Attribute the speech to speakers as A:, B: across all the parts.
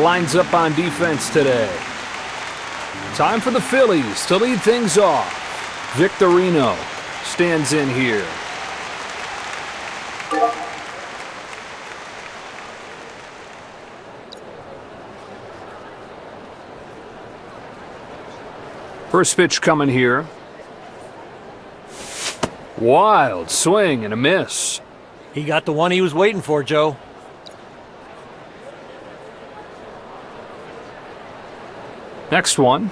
A: lines up on defense today. Time for the Phillies to lead things off. Victorino stands in here. First pitch coming here. Wild swing and a miss.
B: He got the one he was waiting for, Joe.
A: Next one.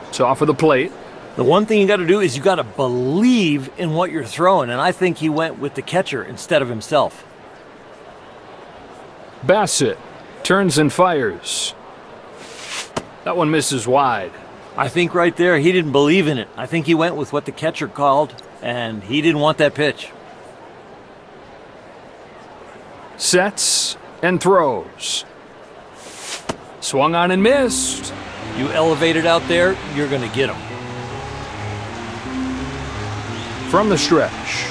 A: It's off of the plate.
B: The one thing you got to do is you got to believe in what you're throwing, and I think he went with the catcher instead of himself.
A: Bassett turns and fires. That one misses wide.
B: I think right there he didn't believe in it. I think he went with what the catcher called, and he didn't want that pitch.
A: Sets and throws. Swung on and missed.
B: You elevate it out there, you're going to get him.
A: From the stretch.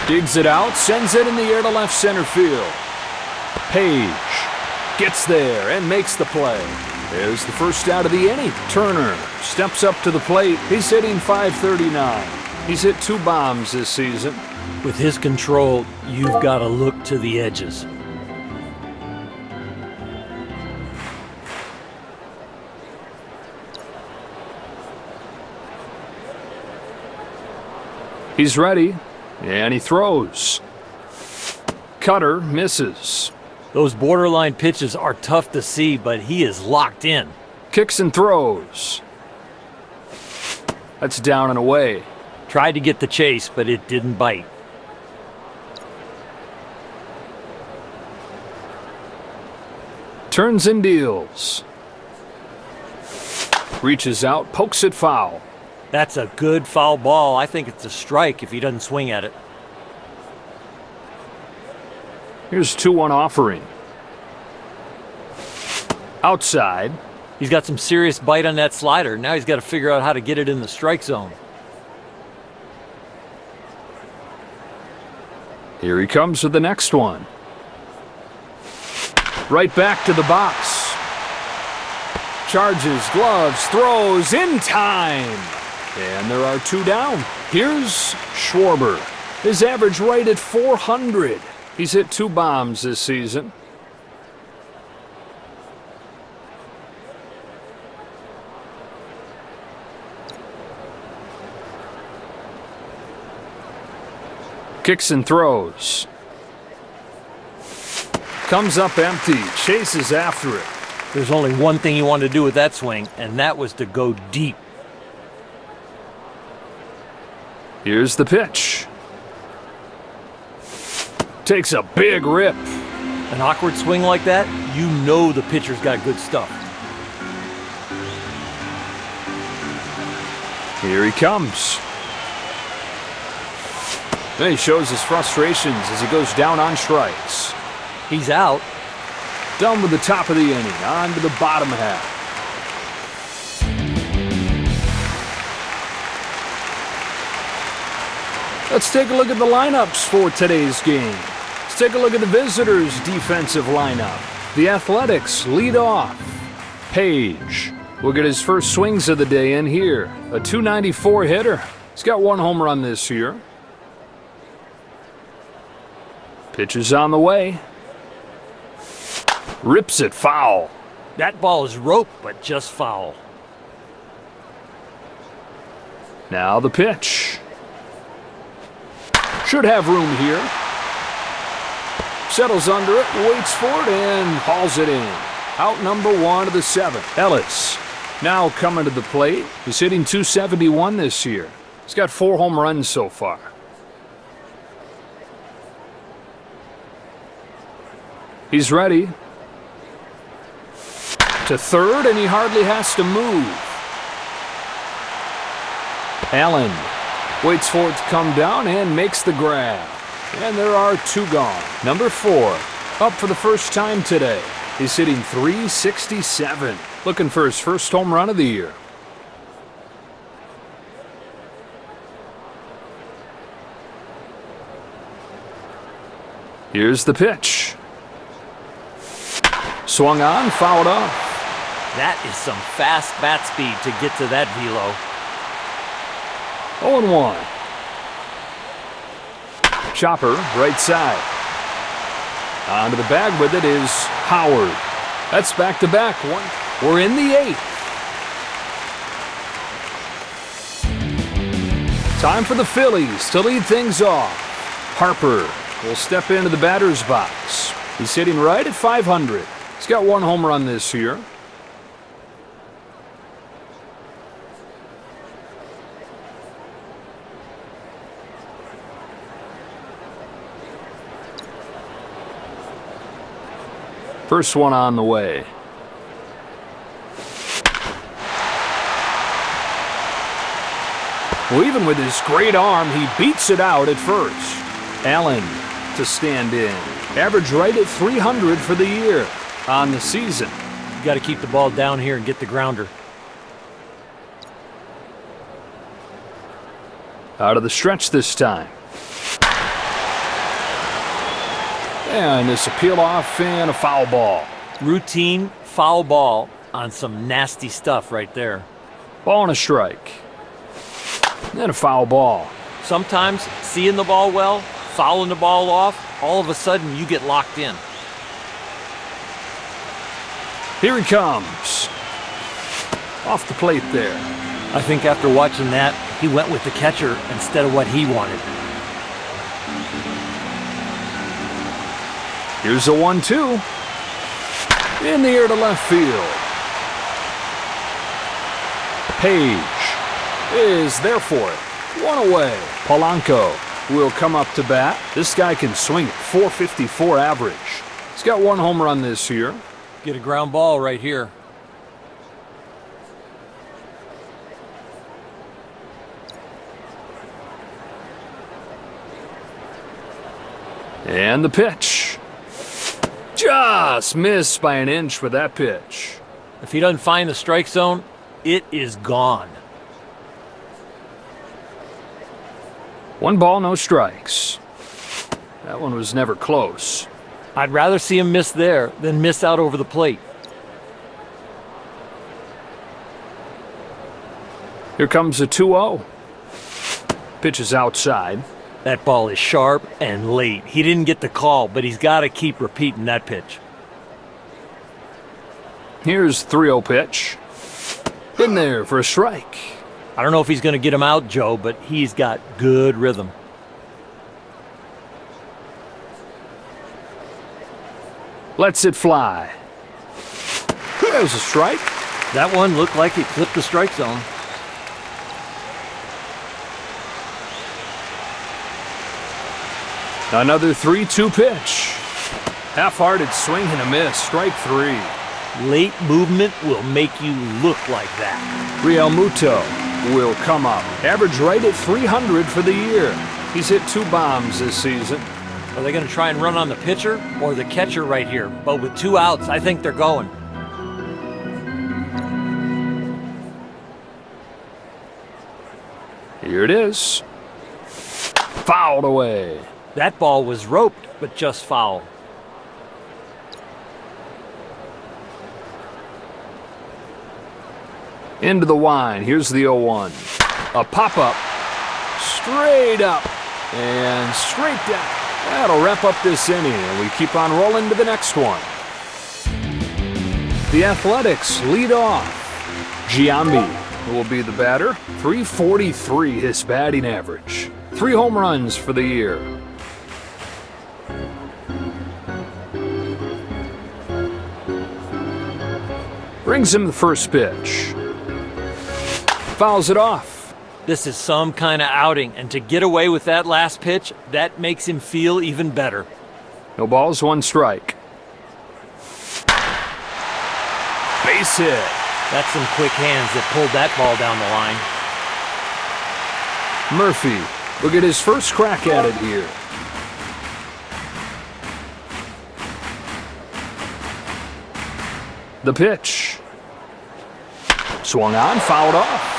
A: Digs it out, sends it in the air to left center field. Page gets there and makes the play. There's the first out of the inning. Turner steps up to the plate. He's hitting .539. He's hit 2 bombs this season.
B: With his control, you've got to look to the edges.
A: He's ready, and he throws. Cutter misses.
B: Those borderline pitches are tough to see, but he is locked in.
A: Kicks and throws. That's down and away.
B: Tried to get the chase, but it didn't bite.
A: Turns and deals. Reaches out, pokes it foul.
B: That's a good foul ball. I think it's a strike if he doesn't swing at it.
A: Here's 2-1 offering. Outside.
B: He's got some serious bite on that slider. Now he's got to figure out how to get it in the strike zone.
A: Here he comes with the next one. Right back to the box. Charges, gloves, throws in time. And there are 2 down. Here's Schwarber. His average right at 400. He's hit 2 bombs this season. Kicks and throws. Comes up empty. Chases after it.
B: There's only one thing he wanted to do with that swing, and that was to go deep.
A: Here's the pitch. Takes a big rip.
B: An awkward swing like that, you know the pitcher's got good stuff.
A: Here he comes. And he shows his frustrations as he goes down on strikes.
B: He's out.
A: Done with the top of the inning. On to the bottom half. Let's take a look at the lineups for today's game. Let's take a look at the visitors' defensive lineup. The Athletics lead off. Page will get his first swings of the day in here. A .294 hitter. He's got 1 home run this year. Pitch is on the way. Rips it foul.
B: That ball is rope, but just foul.
A: Now the pitch. Should have room here. Settles under it, waits for it, and hauls it in. Out number 1 of the 7th. Ellis now coming to the plate. He's hitting .271 this year. He's got 4 home runs so far. He's ready. To third, and he hardly has to move. Allen waits for it to come down and makes the grab. And there are 2 gone. Number 4 up for the first time today. He's hitting .367. Looking for his first home run of the year. Here's the pitch. Swung on, fouled off.
B: That is some fast bat speed to get to that velo.
A: 0-1. Chopper, right side. Onto the bag with it is Howard. That's back-to-back. We're in the 8th. Time for the Phillies to lead things off. Harper will step into the batter's box. He's hitting right at .500. He's got 1 home run this year. First one on the way. Well, even with his great arm, he beats it out at first. Allen to stand in. Average right at .300 for the year on the season.
B: You got to keep the ball down here and get the grounder.
A: Out of the stretch this time. And this a peel off and a foul ball.
B: Routine foul ball on some nasty stuff right there.
A: Ball and a strike. And a foul ball.
B: Sometimes seeing the ball well, fouling the ball off, all of a sudden you get locked in.
A: Here he comes. Off the plate there.
B: I think after watching that, he went with the catcher instead of what he wanted.
A: Here's a 1-2. In the air to left field. Page is there for it. 1 away. Polanco will come up to bat. This guy can swing at .454 average. He's got 1 home run this year.
B: Get a ground ball right here.
A: And the pitch. Just missed by an inch with that pitch.
B: If he doesn't find the strike zone, it is gone.
A: 1 ball, no strikes. That one was never close.
B: I'd rather see him miss there than miss out over the plate.
A: Here comes a 2-0. Pitch is outside.
B: That ball is sharp and late. He didn't get the call, but he's got to keep repeating that pitch.
A: Here's 3-0 pitch. In there for a strike.
B: I don't know if he's going to get him out, Joe, but he's got good rhythm.
A: Lets it fly. There's a strike.
B: That one looked like it clipped the strike zone.
A: Another 3-2 pitch. Half-hearted swing and a miss. Strike 3.
B: Late movement will make you look like that.
A: Real Muto will come up. Average right at .300 for the year. He's hit 2 bombs this season.
B: Are they going to try and run on the pitcher or the catcher right here? But with 2 outs, I think they're going.
A: Here it is. Fouled away.
B: That ball was roped, but just foul.
A: Into the wine. Here's the 0-1. A pop-up. Straight up. And straight down. That'll wrap up this inning, and we keep on rolling to the next one. The Athletics lead off. Giambi will be the batter. .343 his batting average. 3 home runs for the year. Brings him the first pitch. Fouls it off.
B: This is some kind of outing, and to get away with that last pitch, that makes him feel even better.
A: No balls, 1 strike. Base hit.
B: That's some quick hands that pulled that ball down the line.
A: Murphy will get his first crack at it here. The pitch. Swung on, fouled off.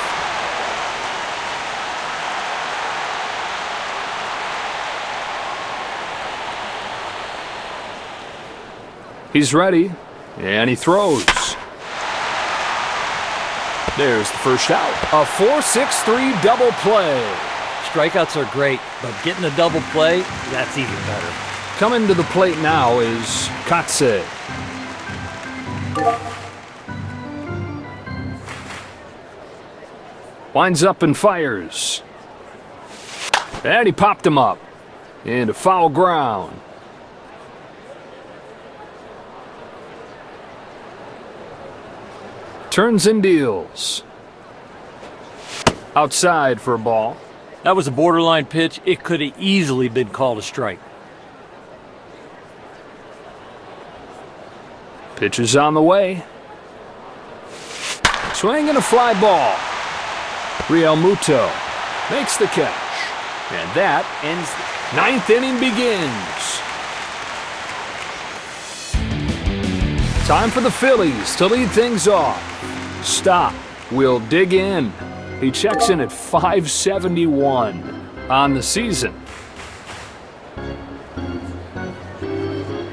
A: He's ready, and he throws. There's the first out. A 4-6-3 double play.
B: Strikeouts are great, but getting a double play, that's even better.
A: Coming to the plate now is Katse. Winds up and fires. And he popped him up into foul ground. Turns and deals. Outside for a ball.
B: That was a borderline pitch. It could have easily been called a strike.
A: Pitch is on the way. Swing and a fly ball. Real Muto makes the catch. And that ends the ninth inning begins. Time for the Phillies to lead things off. Stop. We'll dig in. He checks in at 571 on the season.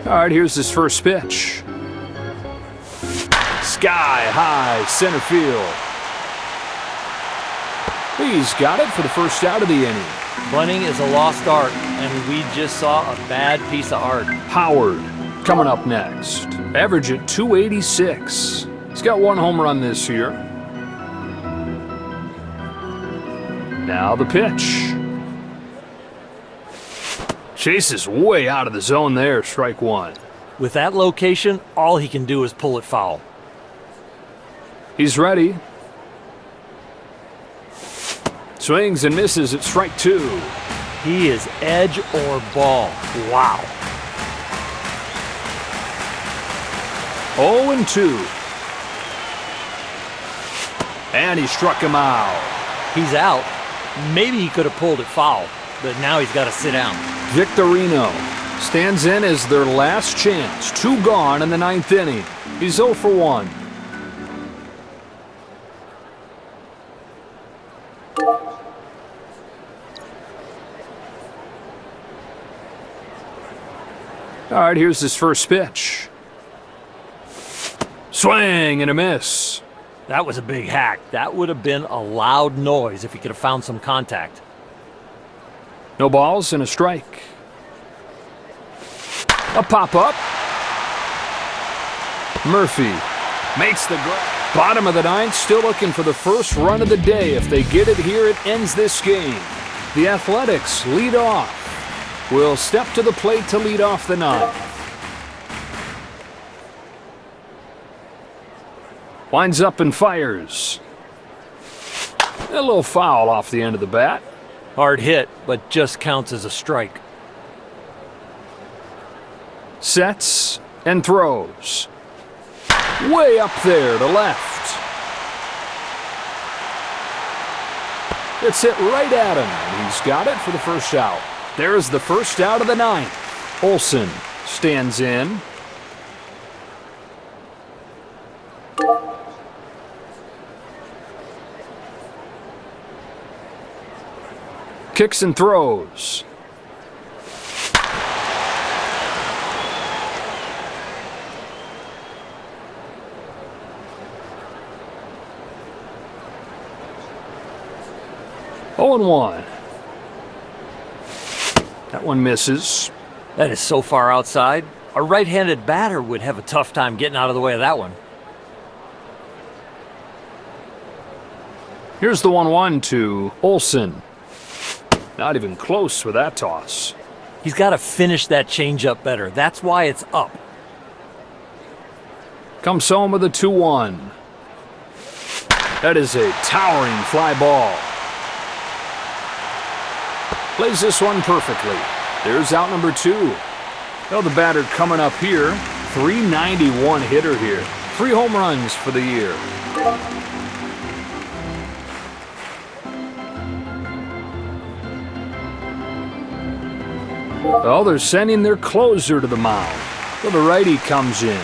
A: All right, here's his first pitch. Sky high center field. He's got it for the first out of the inning.
B: Bunting is a lost art, and we just saw a bad piece of art.
A: Howard coming up next. Average at 286. He's got one home run this year. Now the pitch. Chase is way out of the zone there, strike one.
B: With that location, all he can do is pull it foul.
A: He's ready. Swings and misses at strike two.
B: He is edge or ball. Wow.
A: 0-2. And he struck him out.
B: He's out. Maybe he could have pulled it foul, but now he's got to sit down.
A: Victorino stands in as their last chance. 2 gone in the ninth inning. He's 0 for 1. All right, here's his first pitch. Swing and a miss.
B: That was a big hack. That would have been a loud noise if he could have found some contact.
A: No balls and a strike. A pop-up. Murphy makes the grab. Bottom of the ninth, still looking for the first run of the day. If they get it here, it ends this game. The Athletics lead off. Will step to the plate to lead off the ninth. Winds up and fires. A little foul off the end of the bat.
B: Hard hit, but just counts as a strike.
A: Sets and throws. Way up there to left. It's hit right at him, and he's got it for the first out. There's the first out of the ninth. Olsen stands in. Kicks and throws. Oh and 1. That one misses.
B: That is so far outside. A right-handed batter would have a tough time getting out of the way of that one.
A: Here's the 1-1 to Olsen. Not even close with that toss.
B: He's got to finish that changeup better. That's why it's up.
A: Comes home with a 2-1. That is a towering fly ball. Plays this one perfectly. There's out number 2. Well, the batter coming up here, 391 hitter here. 3 home runs for the year. Well, they're sending their closer to the mound. So the righty comes in.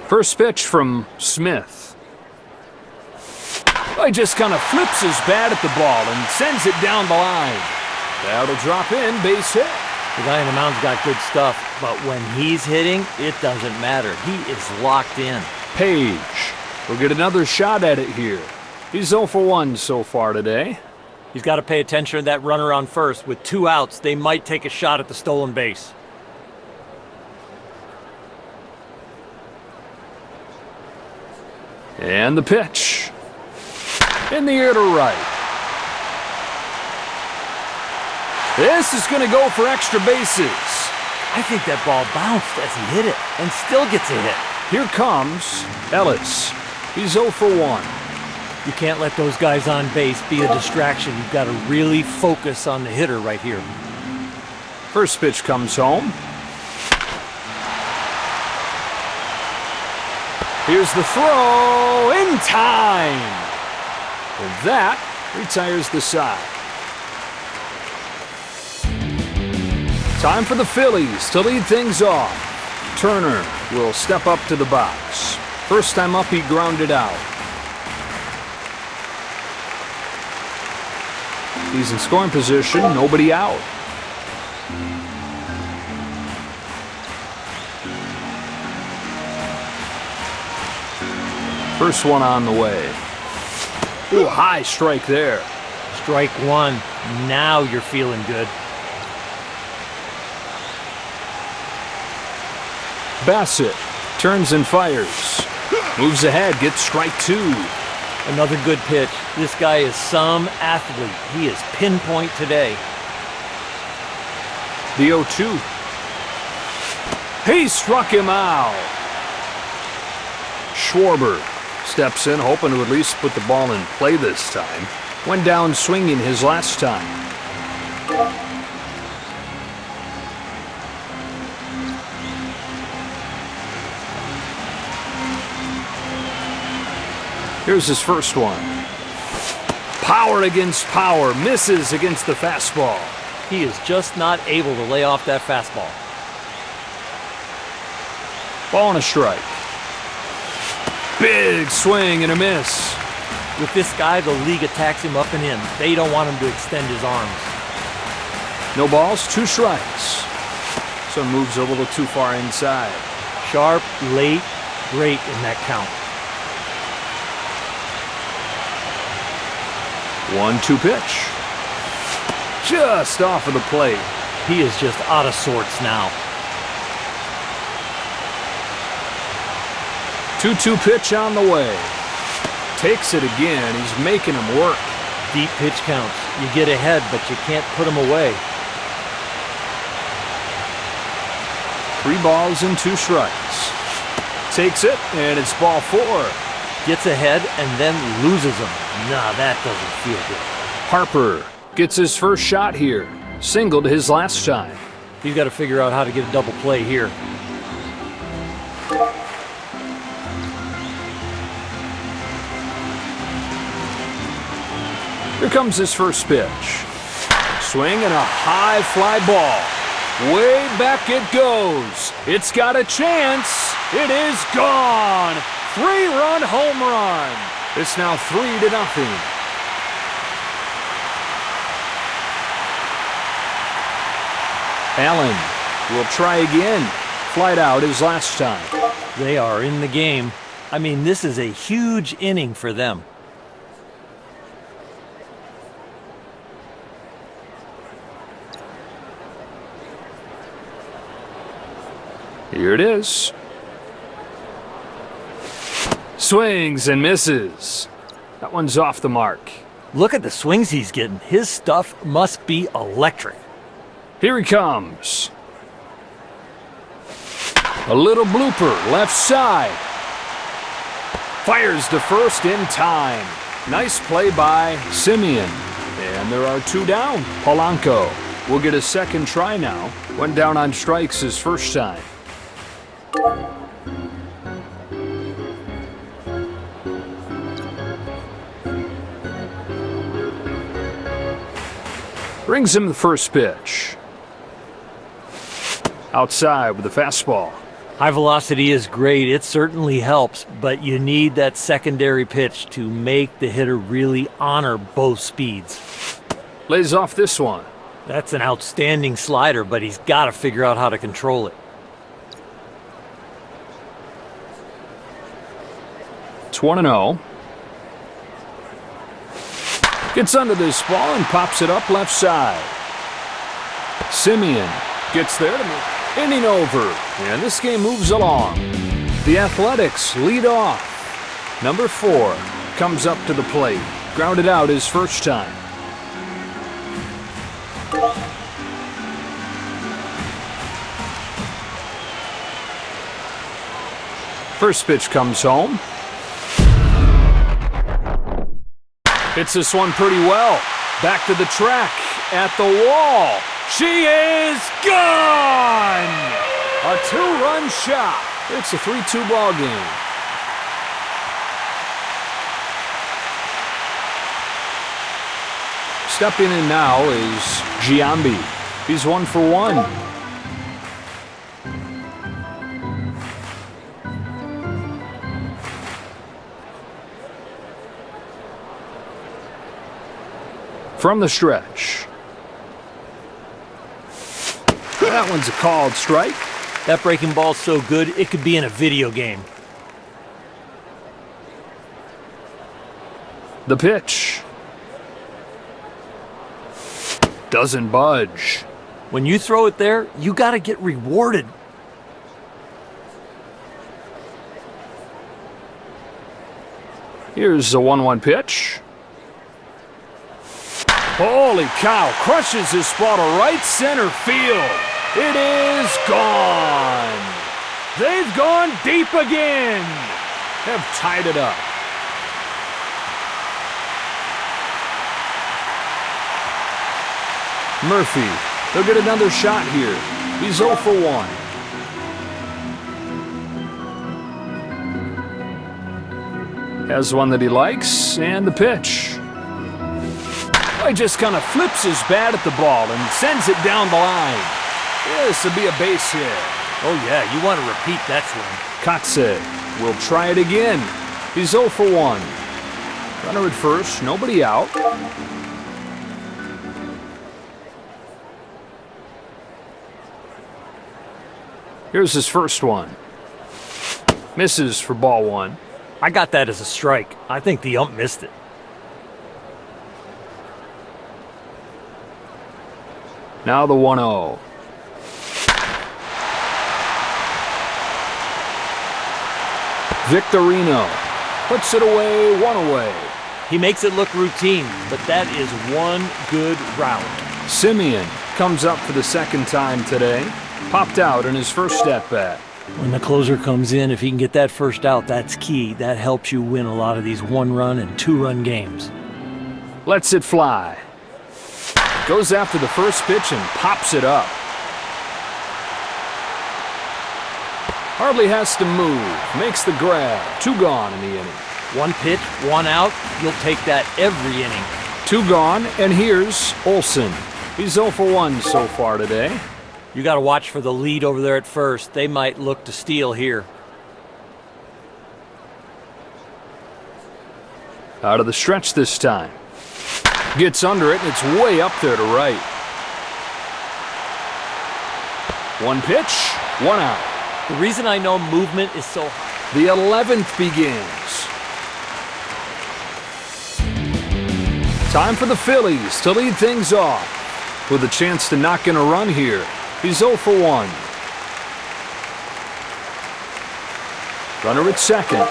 A: First pitch from Smith. He just kind of flips his bat at the ball and sends it down the line. That'll drop in, base hit.
B: The guy on the mound's got good stuff, but when he's hitting, it doesn't matter. He is locked in.
A: Page will get another shot at it here. He's 0 for 1 so far today.
B: He's got to pay attention to that runner on first. With 2 outs, they might take a shot at the stolen base.
A: And the pitch. In the air to right. This is going to go for extra bases.
B: I think that ball bounced as he hit it and still gets a hit.
A: Here comes Ellis. He's 0 for 1.
B: You can't let those guys on base be a distraction. You've got to really focus on the hitter right here.
A: First pitch comes home. Here's the throw in time. And that retires the side. Time for the Phillies to lead things off. Turner will step up to the box. First time up, he grounded out. He's in scoring position, nobody out. First one on the way. Ooh, high strike there.
B: Strike one. Now you're feeling good.
A: Bassett turns and fires. Moves ahead, gets strike 2.
B: Another good pitch. This guy is some athlete. He is pinpoint today.
A: The 0-2. He struck him out. Schwarber steps in, hoping to at least put the ball in play this time. Went down swinging his last time. Here's his first one. Power against power, misses against the fastball.
B: He is just not able to lay off that fastball.
A: Ball and a strike. Big swing and a miss.
B: With this guy, the league attacks him up and in. They don't want him to extend his arms.
A: No balls, 2 strikes. So moves a little too far inside.
B: Sharp, late, great in that count.
A: 1-2 pitch. Just off of the plate.
B: He is just out of sorts now.
A: 2-2 pitch on the way. Takes it again. He's making him work.
B: Deep pitch counts. You get ahead, but you can't put him away.
A: 3 balls and 2 strikes. Takes it, and it's ball 4.
B: Gets ahead and then loses him. Nah, that doesn't feel good.
A: Harper gets his first shot here. Singled his last time.
B: He's got to figure out how to get a double play here.
A: Here comes his first pitch. Swing and a high fly ball. Way back it goes. It's got a chance. It is gone. 3-run home run. It's now 3-0. Allen will try again. Flied out his last time.
B: They are in the game. I mean, this is a huge inning for them.
A: Here it is. Swings and misses. That one's off the mark.
B: Look at the swings he's getting. His stuff must be electric.
A: Here he comes. A little blooper, left side. Fires to first in time. Nice play by Simeon. And there are 2 down. Polanco will get a second try now. Went down on strikes his first time. Brings him the first pitch. Outside with the fastball.
B: High velocity is great. It certainly helps, but you need that secondary pitch to make the hitter really honor both speeds.
A: Lays off this one.
B: That's an outstanding slider, but he's got to figure out how to control it.
A: It's 1-0. Gets under this ball and pops it up left side. Simeon gets there to make inning over, and this game moves along. The Athletics lead off. Number 4 comes up to the plate. Grounded out his first time. First pitch comes home. Hits this one pretty well. Back to the track, at the wall. She is gone! A 2-run shot. It's a 3-2 ball game. Stepping in now is Giambi. He's 1 for 1. From the stretch. That one's a called strike.
B: That breaking ball's so good, it could be in a video game.
A: The pitch. Doesn't budge.
B: When you throw it there, you got to get rewarded.
A: Here's a 1-1 pitch. Holy cow, crushes this ball to right center field. It is gone. They've gone deep again. Have tied it up. Murphy, they'll get another shot here. He's 0 for 1. Has one that he likes, and the pitch. He just kind of flips his bat at the ball and sends it down the line. This will be a base hit.
B: Oh yeah, you want to repeat that swing.
A: Kotze will try it again. He's 0 for 1. Runner at first, nobody out. Here's his first one. Misses for ball 1.
B: I got that as a strike. I think the ump missed it.
A: Now the 1-0. Victorino puts it away, 1 away.
B: He makes it look routine, but that is one good route.
A: Simeon comes up for the second time today. Popped out in his first at-bat.
B: When the closer comes in, if he can get that first out, that's key. That helps you win a lot of these 1-run and 2-run games.
A: Lets it fly. Goes after the first pitch and pops it up. Hardly has to move. Makes the grab. 2 gone in the inning.
B: 1 pitch, 1 out. You'll take that every inning.
A: 2 gone, and here's Olsen. He's 0 for 1 so far today.
B: You got to watch for the lead over there at first. They might look to steal here.
A: Out of the stretch this time. Gets under it, and it's way up there to right. 1 pitch, 1 out.
B: The reason I know movement is so high.
A: The 11th begins. Time for the Phillies to lead things off. With a chance to knock in a run here. He's 0 for 1. Runner at second.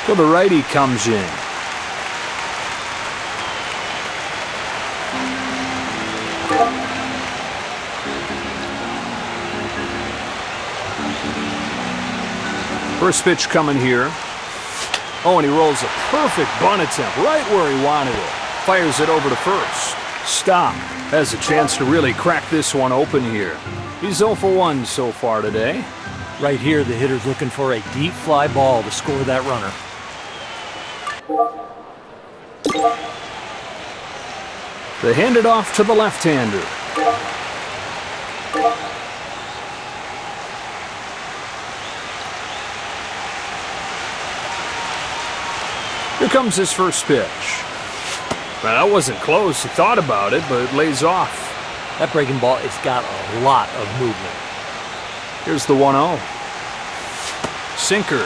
A: So the righty comes in. First pitch coming here. Oh, and he rolls a perfect bunt attempt right where he wanted it. Fires it over to first. Stop. Has a chance to really crack this one open here. He's 0 for 1 so far today.
B: Right here, the hitter's looking for a deep fly ball to score that runner.
A: They hand it off to the left-hander. Here comes his first pitch. Well, that wasn't close. He thought about it, but it lays off.
B: That breaking ball has got a lot of movement.
A: Here's the 1-0. Sinker.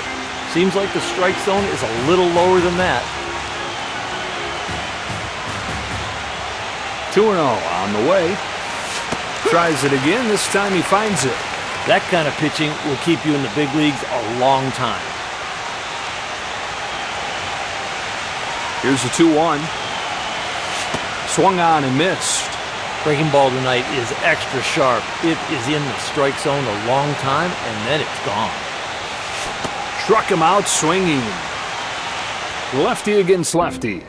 B: Seems like the strike zone is a little lower than that.
A: 2-0 on the way. Tries it again. This time he finds it.
B: That kind of pitching will keep you in the big leagues a long time.
A: Here's the 2-1. Swung on and missed.
B: Breaking ball tonight is extra sharp. It is in the strike zone a long time, and then it's gone.
A: Struck him out swinging. Lefty against lefty.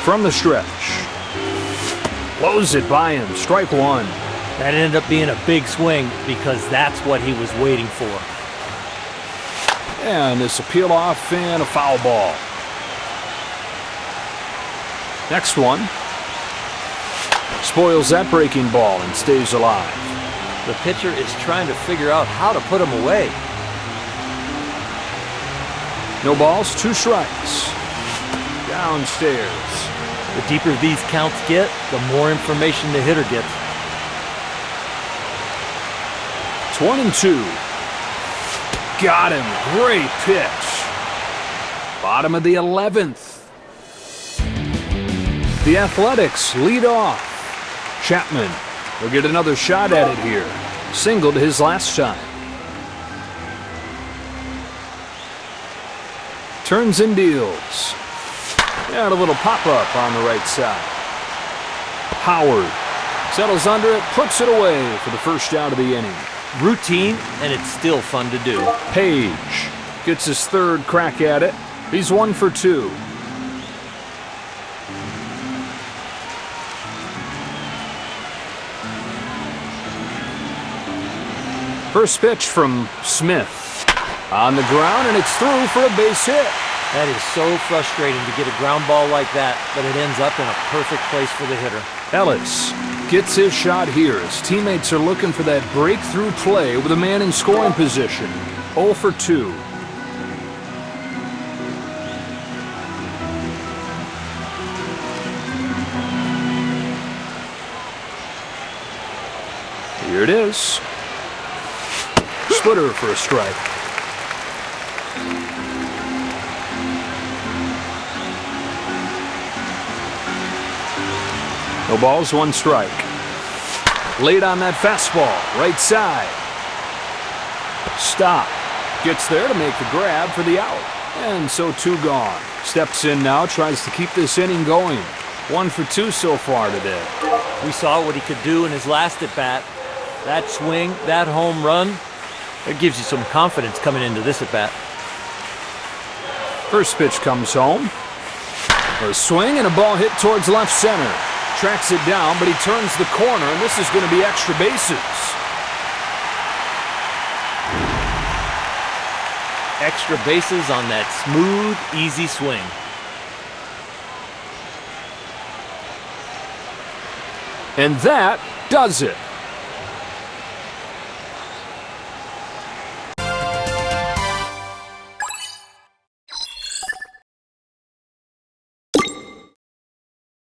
A: From the stretch. Blows it by him. Strike one.
B: That ended up being a big swing because that's what he was waiting for.
A: And this will peel off and a foul ball. Next one. Spoils that breaking ball and stays alive.
B: The pitcher is trying to figure out how to put him away.
A: No balls, 2 strikes. Downstairs.
B: The deeper these counts get, the more information the hitter gets.
A: It's 1-2. Got him. Great pitch. Bottom of the 11th. The Athletics lead off. Chapman will get another shot at it here. Singled his last time. Turns and deals. And a little pop-up on the right side. Howard settles under it, puts it away for the first out of the inning.
B: Routine, and it's still fun to do.
A: Page gets his 3rd crack at it. He's 1 for 2. First pitch from Smith. On the ground, and it's through for a base hit.
B: That is so frustrating to get a ground ball like that, but it ends up in a perfect place for the hitter.
A: Ellis gets his shot here. His teammates are looking for that breakthrough play with a man in scoring position. 0 for 2. Here it is. Splitter for a strike. No balls, 1 strike. Late on that fastball, right side. Stop. Gets there to make the grab for the out. And so 2 gone. Steps in now, tries to keep this inning going. 1 for 2 so far today.
B: We saw what he could do in his last at-bat. That swing, that home run, it gives you some confidence coming into this at-bat.
A: First pitch comes home. A swing and a ball hit towards left center. Tracks it down, but he turns the corner, and this is going to be extra bases.
B: Extra bases on that smooth, easy swing.
A: And that does it.